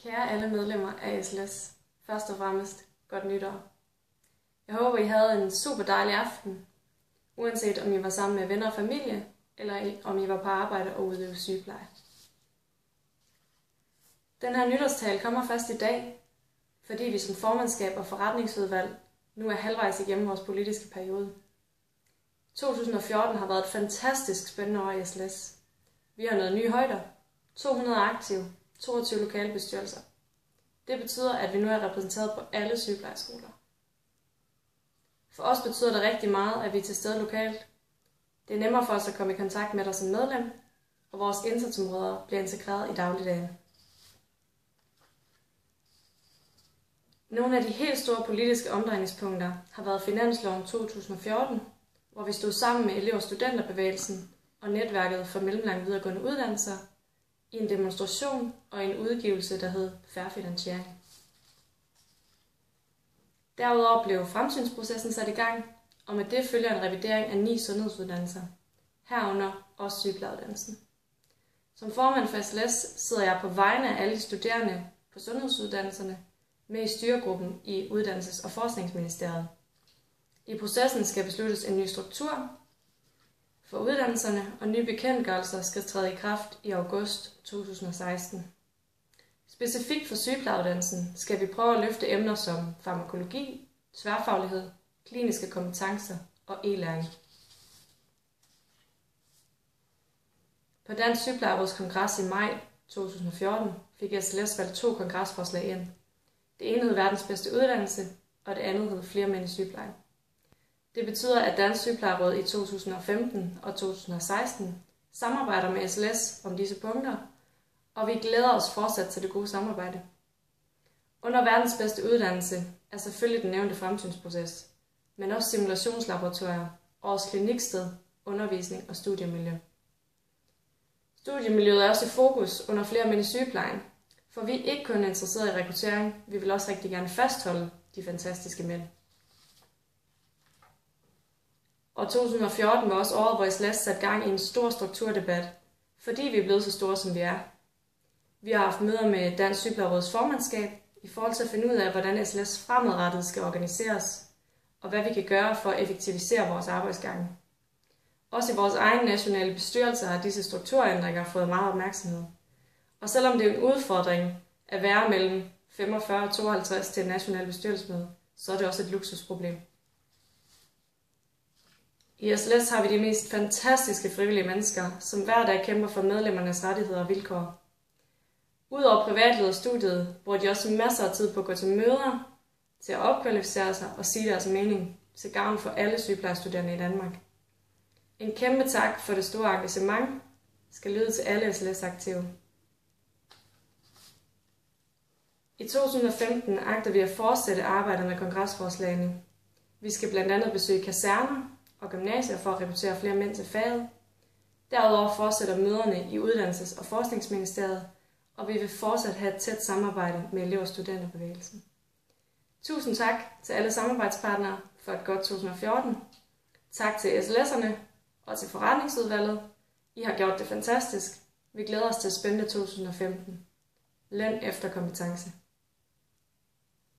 Kære alle medlemmer af SLS, først og fremmest godt nytår. Jeg håber, I havde en super dejlig aften, uanset om I var sammen med venner og familie, eller om I var på arbejde og udøvede sygepleje. Den her nytårstale kommer først i dag, fordi vi som formandskab og forretningsudvalg nu er halvvejs igennem vores politiske periode. 2014 har været et fantastisk spændende år i SLS. Vi har nået nye højder, 200 aktive, 22 lokale bestyrelser. Det betyder, at vi nu er repræsenteret på alle sygeplejeskoler. For os betyder det rigtig meget, at vi er til stede lokalt. Det er nemmere for os at komme i kontakt med dig som medlem, og vores indsatsområder bliver integreret i dagligdagen. Nogle af de helt store politiske omdrejningspunkter har været finansloven 2014, hvor vi stod sammen med elev- og studenterbevægelsen og netværket for mellemlang videregående uddannelser i en demonstration og en udgivelse, der hed Fair Finansiering. Derudover blev fremsynsprocessen sat i gang, og med det følger en revidering af 9 sundhedsuddannelser, herunder også sygeplejereuddannelsen. Som formand for SLS sidder jeg på vegne af alle de studerende på sundhedsuddannelserne med i styregruppen i Uddannelses- og Forskningsministeriet. I processen skal besluttes en ny struktur for uddannelserne, og nye bekendtgørelser skal træde i kraft i august 2016. Specifikt for sygeplejereuddannelsen skal vi prøve at løfte emner som farmakologi, tværfaglighed, kliniske kompetencer og e-læring. På Dansk Sygeplejeråds kongres i maj 2014 fik SLS valgt 2 kongresforslag ind. Det ene hed verdens bedste uddannelse, og det andet hed flere mænd i sygeplejen. Det betyder, at Dansk Sygeplejeråd i 2015 og 2016 samarbejder med SLS om disse punkter, og vi glæder os fortsat til det gode samarbejde. Under verdens bedste uddannelse er selvfølgelig den nævnte fremsynsproces, men også simulationslaboratorier, årets kliniksted, undervisning og studiemiljø. Studiemiljøet er også i fokus under flere mænd i sygeplejen, for vi er ikke kun interesseret i rekruttering, vi vil også rigtig gerne fastholde de fantastiske mænd. Og 2014 var også året, hvor SLS satte gang i en stor strukturdebat, fordi vi er blevet så store, som vi er. Vi har haft møder med Dansk Sygeplejeråds formandskab i forhold til at finde ud af, hvordan SLS fremadrettet skal organiseres, og hvad vi kan gøre for at effektivisere vores arbejdsgange. Også i vores egen nationale bestyrelse har disse strukturændringer fået meget opmærksomhed. Og selvom det er en udfordring at være mellem 45 og 52 til et nationalt bestyrelsesmøde, så er det også et luksusproblem. I SLS har vi de mest fantastiske frivillige mennesker, som hver dag kæmper for medlemmernes rettigheder og vilkår. Udover privatlivet og studiet, bruger de også masser af tid på at gå til møder, til at opkvalificere sig og sige deres mening til gavn for alle sygeplejestuderende i Danmark. En kæmpe tak for det store engagement skal lyde til alle SLS-aktive. I 2015 agter vi at fortsætte arbejdet med kongresforslagene. Vi skal blandt andet besøge kaserner og gymnasier for at rekruttere flere mænd til faget. Derudover fortsætter møderne i Uddannelses- og Forskningsministeriet, og vi vil fortsat have et tæt samarbejde med elev- og studenterbevægelsen. Tusind tak til alle samarbejdspartnere for et godt 2014. Tak til SLS'erne og til forretningsudvalget. I har gjort det fantastisk. Vi glæder os til spændende 2015. Løn efter kompetence.